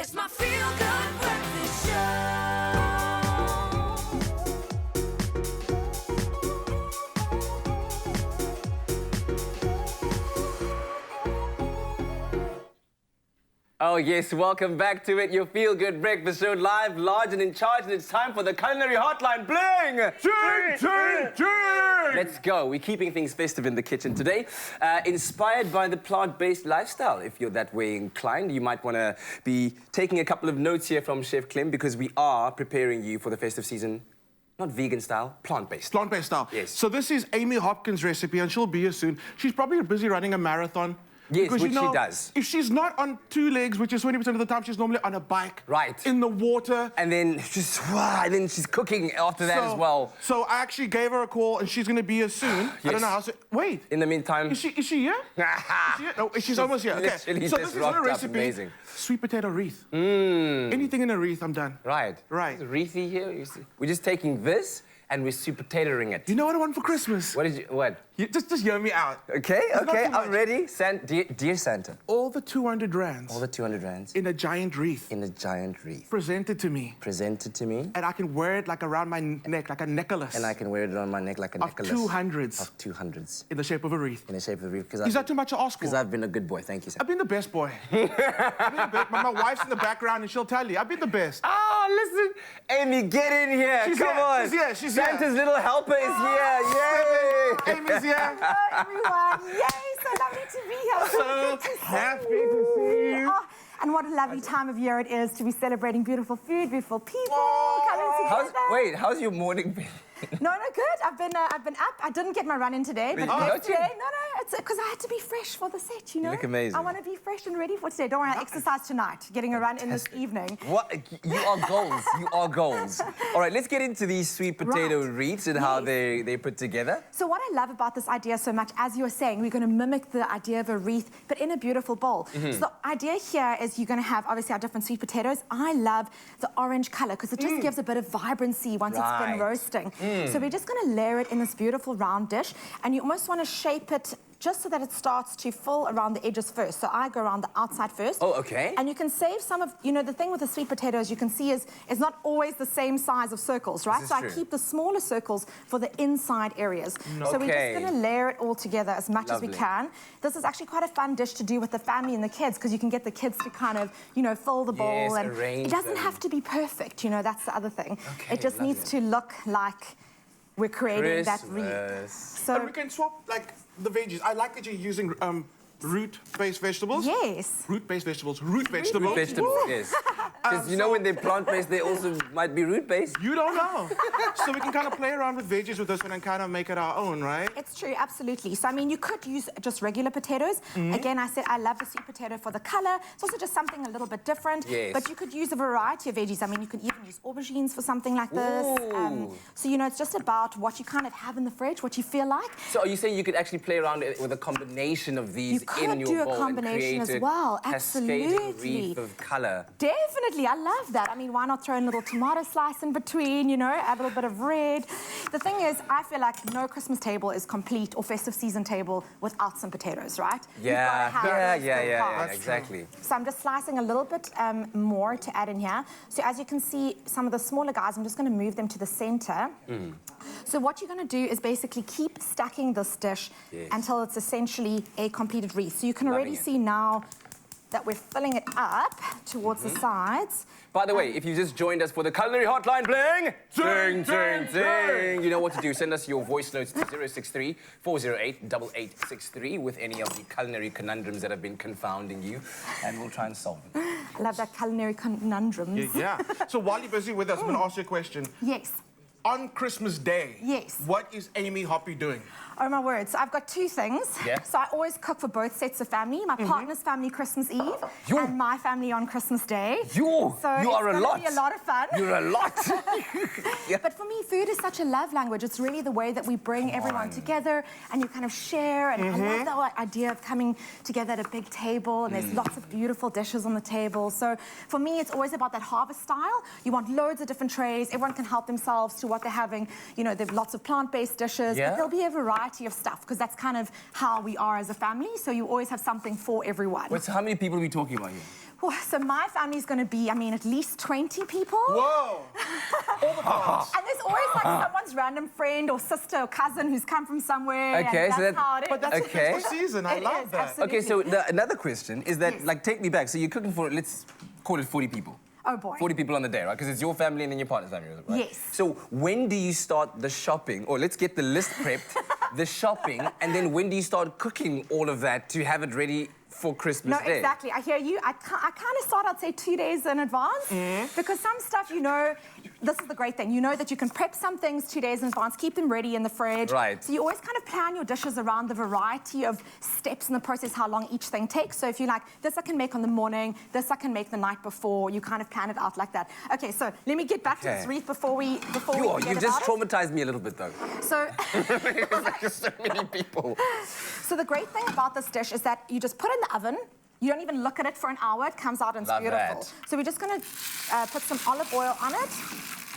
It's my feel-good breakfast show. Oh yes, welcome back to it, your feel-good breakfast show, live, large and in charge, and it's time for the Culinary Hotline. Bling! Ching, ching, ching! Let's go. We're keeping things festive in the kitchen today. Inspired by the plant-based lifestyle. If you're that way inclined, you might want to be taking a couple of notes here from Chef Clem, because we are preparing you for the festive season. Not vegan style, plant-based. Plant-based style. Yes. So this is Amy Hopkins' recipe, and she'll be here soon. She's probably busy running a marathon. Yes, because, which she does. If she's not on two legs, which is 20% of the time, she's normally on a bike. Right. In the water. And then she's cooking after that as well. So I actually gave her a call, and she's going to be here soon. Yes. I don't know how soon. Wait. In the meantime... Is she here? Is she here? No, she's almost here. Okay. Literally So just this is her rocked up. recipe. Amazing. Sweet potato wreath. Anything in a wreath, I'm done. Right. Right. It's wreathy here. We're just taking this and we're sweet potatoing it. You know what I want for Christmas? What? Just hear me out. Okay, Not okay, too much. I'm ready. Dear Santa. All the 200 rands. All the 200 rands. In a giant wreath. In a giant wreath. Presented to me. Presented to me. And I can wear it like around my neck, like a necklace. And I can wear it on my neck like a necklace. Of 200s. Of 200s. In the shape of a wreath. In the shape of a wreath. Is that too much to ask for? Because I've been a good boy. Thank you, Santa. I've been the best boy. My wife's in the background and she'll tell you. I've been the best. Oh, listen. Amy, get in here. She's Come here. on. She's here. She's Santa's here. little helper is here. Yay. Amy's here. Hello, everyone. Yay, so lovely to be here. So good to happy see you. to see you. Oh, and what a lovely time of year it is to be celebrating beautiful food, beautiful people coming together. How's your morning been? No, good. I've been up. I didn't get my run in today, but Really? yesterday, it's because I had to be fresh for the set, you know? You look amazing. I want to be fresh and ready for today. Don't worry, I'll exercise tonight, getting a run in this evening. What? You are goals. You are goals. All right, let's get into these sweet potato wreaths and how they put together. So what I love about this idea so much, as you were saying, we're going to mimic the idea of a wreath, but in a beautiful bowl. So the idea here is you're going to have, obviously, our different sweet potatoes. I love the orange color because it just gives a bit of vibrancy once it's been roasting. So we're just going to layer it in this beautiful round dish, and you almost want to shape it just so that it starts to fill around the edges first. So I go around the outside first. Oh, okay. And you can save some of, the thing with the sweet potatoes, you can see is not always the same size of circles, right? So I keep the smaller circles for the inside areas. So we're just going to layer it all together as much as we can. This is actually quite a fun dish to do with the family and the kids, because you can get the kids to kind of, fill the bowl. And arrange it doesn't them. have to be perfect, that's the other thing. Okay, it just needs to look like we're creating that wreath. Christmas. So And we can swap, like, the veggies. I like that you're using root-based vegetables. yes. Root-based vegetables. Root vegetables. Root vegetables, yes. Because when they're plant-based, they also might be root-based. You don't know. So we can kind of play around with veggies with this one and kind of make it our own, right? It's true, absolutely. So, you could use just regular potatoes. Again, I said I love the sweet potato for the color. It's also just something a little bit different. Yes. But you could use a variety of veggies. You could even use aubergines for something like this. Ooh. So, it's just about what you kind of have in the fridge, what you feel like. So are you saying you could actually play around with a combination of these You could in your do a bowl combination and create as well, a cascading absolutely. wreath of color? Definitely, I love that. Why not throw in a little tomato slice in between, add a little bit of red. The thing is, I feel like no Christmas table is complete or festive season table without some potatoes, right? Yeah, exactly. So I'm just slicing a little bit more to add in here. So as you can see, some of the smaller guys, I'm just going to move them to the center. So what you're going to do is basically keep stacking this dish until it's essentially a completed wreath. So you can already see now that we're filling it up towards the sides. By the way, if you just joined us for the Culinary Hotline, bling! Ding, ding, ding! You know what to do. Send us your voice notes to 063-408-8863 with any of the culinary conundrums that have been confounding you, and we'll try and solve them. I love that culinary conundrums. Yeah. So while you're busy with us, I'm going to ask you a question. Yes. On Christmas Day, Yes. what is Amy Hoppy doing? Oh, my word. So I've got two things. Yeah. So I always cook for both sets of family. My partner's family Christmas Eve and my family on Christmas Day. You are a lot. It's going to be a lot of fun. You're a lot. But for me, food is such a love language. It's really the way that we bring everyone together and you kind of share. And I love the whole idea of coming together at a big table and there's lots of beautiful dishes on the table. So for me, it's always about that harvest style. You want loads of different trays. Everyone can help themselves to what they're having. There's lots of plant-based dishes. Yeah. But there'll be a variety of stuff because that's kind of how we are as a family. So you always have something for everyone. Wait, so how many people are we talking about here? Oh, so my family's going to be, I mean, at least 20 people. Whoa! All the parts. And there's always like someone's random friend or sister or cousin who's come from somewhere. Okay, and so that's that- how it is. But that's Okay. a festive season. I It love is, that. absolutely. Okay, so another question is that, Yes. like, take me back. So you're cooking for, let's call it 40 people. Oh, boy. 40 people on the day, right? Because it's your family and then your partner's family, right? Yes. So when do you start the shopping? Or let's get the list prepped, the shopping, and then when do you start cooking all of that to have it ready for Christmas No, Day? exactly. I hear you. I kind of start, I'd say, 2 days in advance. Because some stuff, you know, this is the great thing. You know that you can prep some things 2 days in advance, keep them ready in the fridge. Right. So you always kind of plan your dishes around the variety of steps in the process, how long each thing takes. So if you like, this I can make on the morning, this I can make the night before, you kind of plan it out like that. Okay, so let me get back to this Okay. wreath before we forget You've just about it. traumatized me a little bit, though. So, There's so many people. so the great thing about this dish is that you just put it in the oven. You don't even look at it for an hour. It comes out and it's Love beautiful. that. So we're just going to put some olive oil on it.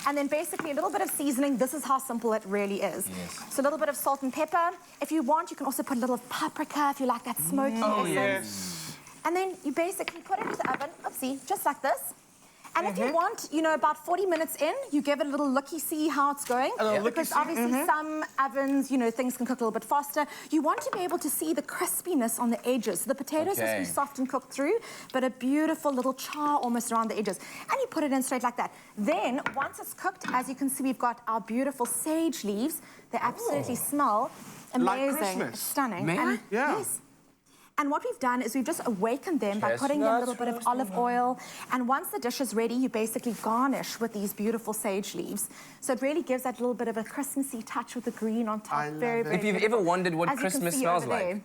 And then basically a little bit of seasoning. This is how simple it really is. Yes. So a little bit of salt and pepper. If you want, you can also put a little paprika if you like that smoky Oh, essence. yes. And then you basically put it into the oven, oopsie, just like this. And if Mm-hmm. you want, you know, about 40 minutes in, you give it a little looky, see how it's going. A little Because looky-see, obviously some ovens, you know, things can cook a little bit faster. You want to be able to see the crispiness on the edges. So the potatoes must Okay. be soft and cooked through, but a beautiful little char almost around the edges. And you put it in straight like that. Then, once it's cooked, as you can see, we've got our beautiful sage leaves. They absolutely smell Like amazing. Christmas. It's stunning. May I? And, Yeah. Yes. And what we've done is we've just awakened them by putting in a little bit of olive oil. And once the dish is ready, you basically garnish with these beautiful sage leaves. So it really gives that little bit of a Christmassy touch with the green on top. I love very, it. very If you've beautiful. ever wondered what As you can Christmas see smells over like, there.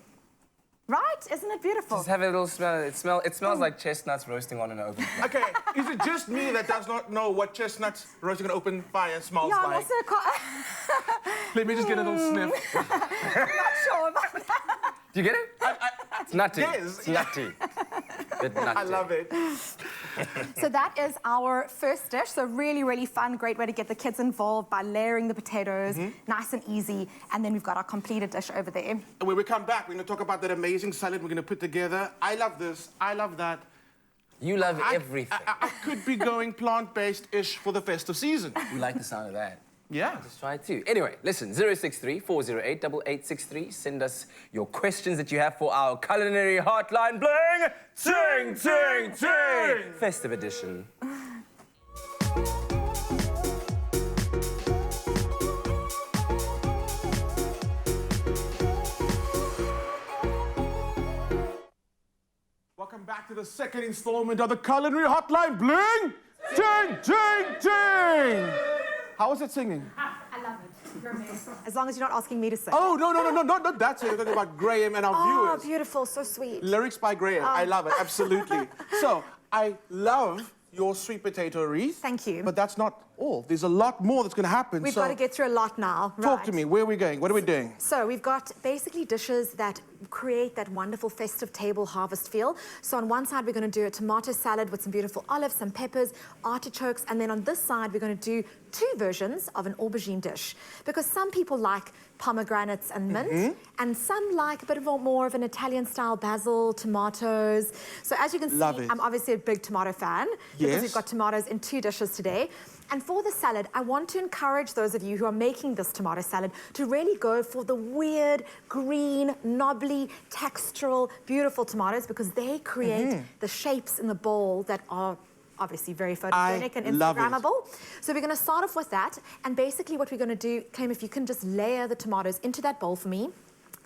Right? Isn't it beautiful? just have a little smell. It smells like chestnuts roasting on an open flame. Okay, is it just me that does not know what chestnuts roasting an open fire smells Yeah, I'm like? also quite Let me just get a little sniff. not sure about that. Do you get it? It's nutty. Yes. It's nutty. Bit nutty. I love it. So that is our first dish. So really, really fun, great way to get the kids involved by layering the potatoes, nice and easy. And then we've got our completed dish over there. And when we come back, we're going to talk about that amazing salad we're going to put together. I love this. I love that. You love everything. I could be going plant-based-ish for the festive season. You like the sound of that. Yeah. Let's try it too. Anyway, listen, 063-408-8863. Send us your questions that you have for our culinary hotline bling. Ting, ting, ting. Festive edition. Welcome back to the second installment of the Culinary Hotline Bling! Ting, ting, ting! How was it singing? I love it. You're amazing. As long as you're not asking me to sing. Oh, no, not that song. We're talking about Graham and our Oh, viewers. beautiful, so sweet. Lyrics by Graham. I love it, absolutely. So, I love your sweet potato wreath. Thank you. But that's not all. There's a lot more that's going to happen. We've so got to get through a lot now. talk Right. to me. Where are we going? What are we doing? So we've got basically dishes that create that wonderful festive table harvest feel. So on one side, we're going to do a tomato salad with some beautiful olives, some peppers, artichokes, and then on this side, we're going to do two versions of an aubergine dish. Because some people like pomegranates and mint, and some like a bit of more of an Italian-style basil, tomatoes. So as you can see, Love it. I'm obviously a big tomato fan because Yes. we've got tomatoes in two dishes today. And for the salad, I want to encourage those of you who are making this tomato salad to really go for the weird, green, knobbly, textural, beautiful tomatoes because they create the shapes in the bowl that are obviously very photogenic and love it. Instagrammable. So we're going to start off with that. And basically what we're going to do, Clem, if you can just layer the tomatoes into that bowl for me.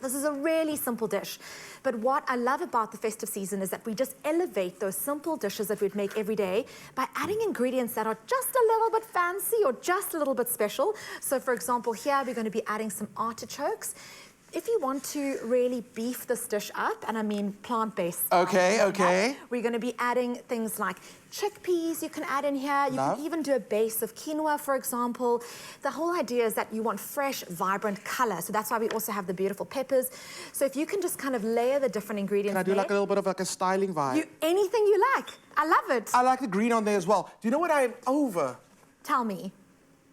This is a really simple dish. But what I love about the festive season is that we just elevate those simple dishes that we'd make every day by adding ingredients that are just a little bit fancy or just a little bit special. So for example, here we're going to be adding some artichokes. If you want to really beef this dish up, and I mean plant-based. Okay. We're going to be adding things like chickpeas you can add in here. You Love. can even do a base of quinoa, for example. The whole idea is that you want fresh, vibrant color. So that's why we also have the beautiful peppers. So if you can just kind of layer the different ingredients Can I do like a there, little bit of like a styling vibe? anything you like. I love it. I like the green on there as well. Do you know what I'm over? Tell me.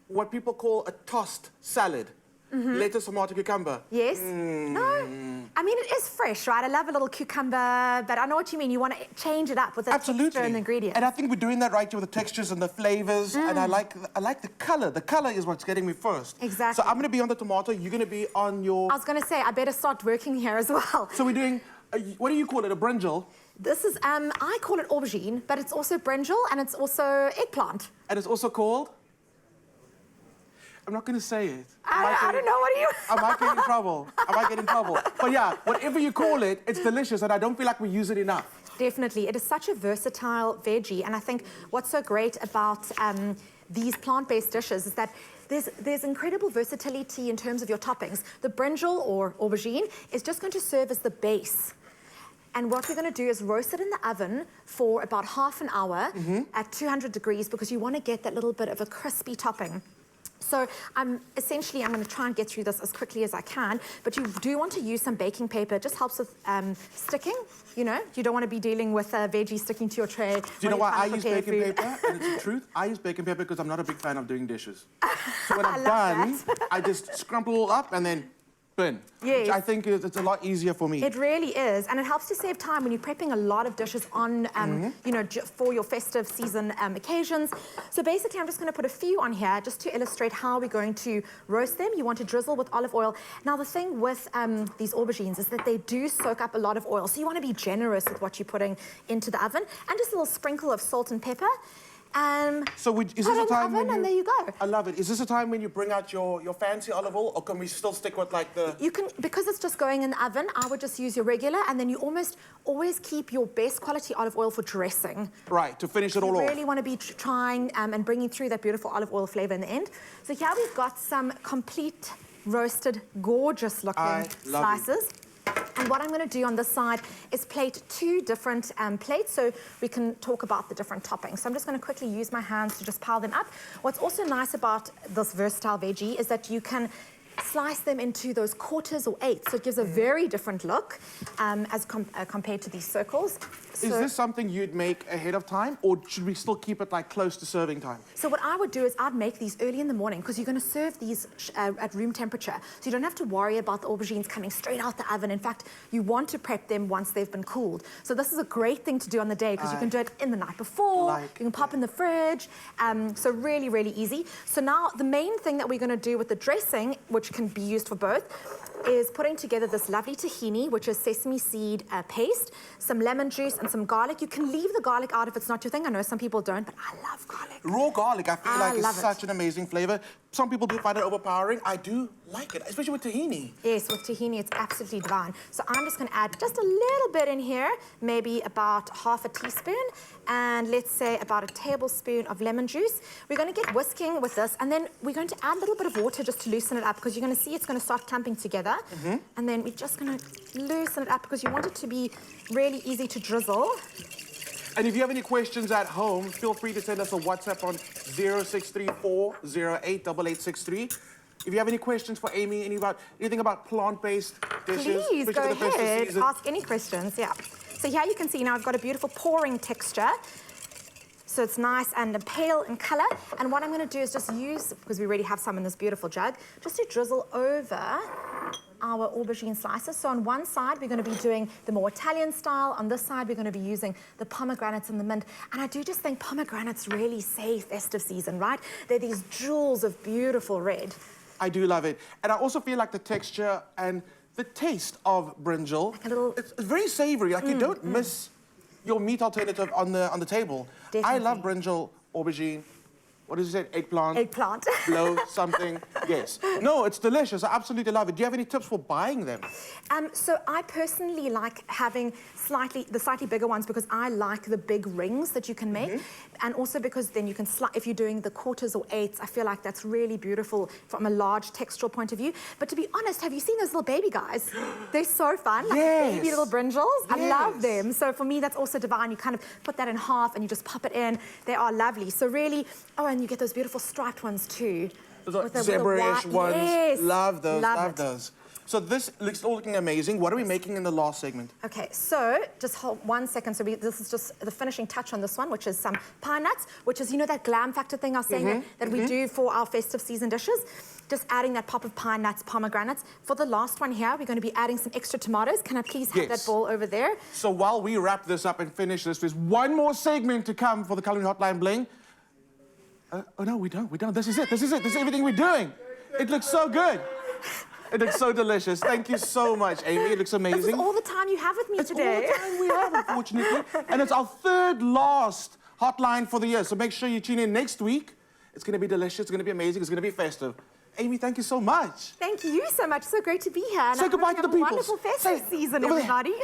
What people call a tossed salad. lettuce, tomato, cucumber. Yes? No? I mean, it is fresh, right? I love a little cucumber, but I know what you mean. You want to change it up with the texture and the ingredients. And I think we're doing that right here with the textures and the flavors. And I like the color. The color is what's getting me first. Exactly. So I'm going to be on the tomato. You're going to be on your... I was going to say, I better start working here as well. So we're doing, what do you call it, a brinjal? This is, I call it aubergine, but it's also brinjal and it's also eggplant. And it's also called? I'm not going to say it. I don't know, what are you? I might get in trouble. I might get in trouble. But yeah, whatever you call it, it's delicious, and I don't feel like we use it enough. Definitely. It is such a versatile veggie, and I think what's so great about these plant-based dishes is that there's incredible versatility in terms of your toppings. The brinjal or aubergine is just going to serve as the base. And what we're going to do is roast it in the oven for about half an hour at 200 degrees because you want to get that little bit of a crispy topping. So essentially, I'm going to try and get through this as quickly as I can, but you do want to use some baking paper. It just helps with sticking, you know. You don't want to be dealing with veggies sticking to your tray. Do you know why I use baking paper? And it's the truth. I use baking paper because I'm not a big fan of doing dishes. So when I'm done, I just scrumple it all up and then bin. Yes. Which I think it's a lot easier for me. It really is, and it helps to save time when you're prepping a lot of dishes on, you know, for your festive season occasions. So basically, I'm just going to put a few on here just to illustrate how we're going to roast them. You want to drizzle with olive oil. Now, the thing with these aubergines is that they do soak up a lot of oil, so you want to be generous with what you're putting into the oven, and just a little sprinkle of salt and pepper. So is this a time when and there you go. I love it. Is this a time when you bring out your fancy olive oil, or can we still stick with like the... You can, because it's just going in the oven, I would just use your regular, and then you almost always keep your best quality olive oil for dressing. Right, to finish it all off. You really want to be trying and bringing through that beautiful olive oil flavor in the end. So here we've got some complete roasted, gorgeous looking slices. And what I'm going to do on this side is plate two different plates so we can talk about the different toppings. So I'm just going to quickly use my hands to just pile them up. What's also nice about this versatile veggie is that you can slice them into those quarters or eighths. So it gives a very different look as compared to these circles. Is this something you'd make ahead of time, or should we still keep it like close to serving time? So what I would do is I'd make these early in the morning because you're going to serve these at room temperature. So you don't have to worry about the aubergines coming straight out the oven. In fact, you want to prep them once they've been cooled. So this is a great thing to do on the day because you can do it in the night before. You can pop in the fridge. So really, really easy. So now the main thing that we're going to do with the dressing, which can be used for both, is putting together this lovely tahini, which is sesame seed paste, some lemon juice, and some garlic. You can leave the garlic out if it's not your thing. I know some people don't, but I love garlic. Raw garlic, I feel like, is such an amazing flavor. Some people do find it overpowering. I do like it, especially with tahini. Yes, with tahini, it's absolutely divine. So I'm just going to add just a little bit in here, maybe about half a teaspoon, and let's say about a tablespoon of lemon juice. We're going to get whisking with this, and then we're going to add a little bit of water just to loosen it up, because you're going to see it's going to start clumping together. And then we're just going to loosen it up, because you want it to be really easy to drizzle. And if you have any questions at home, feel free to send us a WhatsApp on 0634088863. If you have any questions for Amy, anything about plant-based dishes, please go ahead, season. ask any questions, yeah. So here you can see now I've got a beautiful pouring texture. So it's nice and pale in color. And what I'm going to do is just use, because we already have some in this beautiful jug, just to drizzle over our aubergine slices. So on one side, we're going to be doing the more Italian style. On this side, we're going to be using the pomegranates and the mint. And I do just think pomegranates really say festive season, right? They're these jewels of beautiful red. I do love it. And I also feel like the texture and the taste of brinjal, Like a little... it's very savory. Like you don't miss your meat alternative on the table. Definitely. I love brinjal, aubergine. What is it? Eggplant? Eggplant. Blow, something. Yes. No, it's delicious. I absolutely love it. Do you have any tips for buying them? So I personally like having the slightly bigger ones because I like the big rings that you can make. And also because then you can, if you're doing the quarters or eighths, I feel like that's really beautiful from a large textural point of view. But to be honest, have you seen those little baby guys? They're so fun. Like baby little brinjals. I love them. So for me, that's also divine. You kind of put that in half and you just pop it in. They are lovely. So really, and you get those beautiful striped ones too. Zebra-ish ones. Yes. Love those. Love those. So this looks all looking amazing. What are we making in the last segment? Okay, so just hold 1 second. So this is just the finishing touch on this one, which is some pine nuts, which is, you know, that glam factor thing I was saying that we do for our festive season dishes. Just adding that pop of pine nuts, pomegranates. For the last one here, we're going to be adding some extra tomatoes. Can I please have that bowl over there? So while we wrap this up and finish this, there's one more segment to come for the Culinary Hotline Bling. Oh no, we don't. This is it. This is everything we're doing. It looks so good. It looks so delicious. Thank you so much, Amy. It looks amazing. This is all the time you have with me today. It's all the time we have, unfortunately. And it's our third last hotline for the year. So make sure you tune in next week. It's going to be delicious. It's going to be amazing. It's going to be festive. Amy, thank you so much. Thank you so much. So great to be here. Say goodbye to the people. Wonderful festive season, everybody.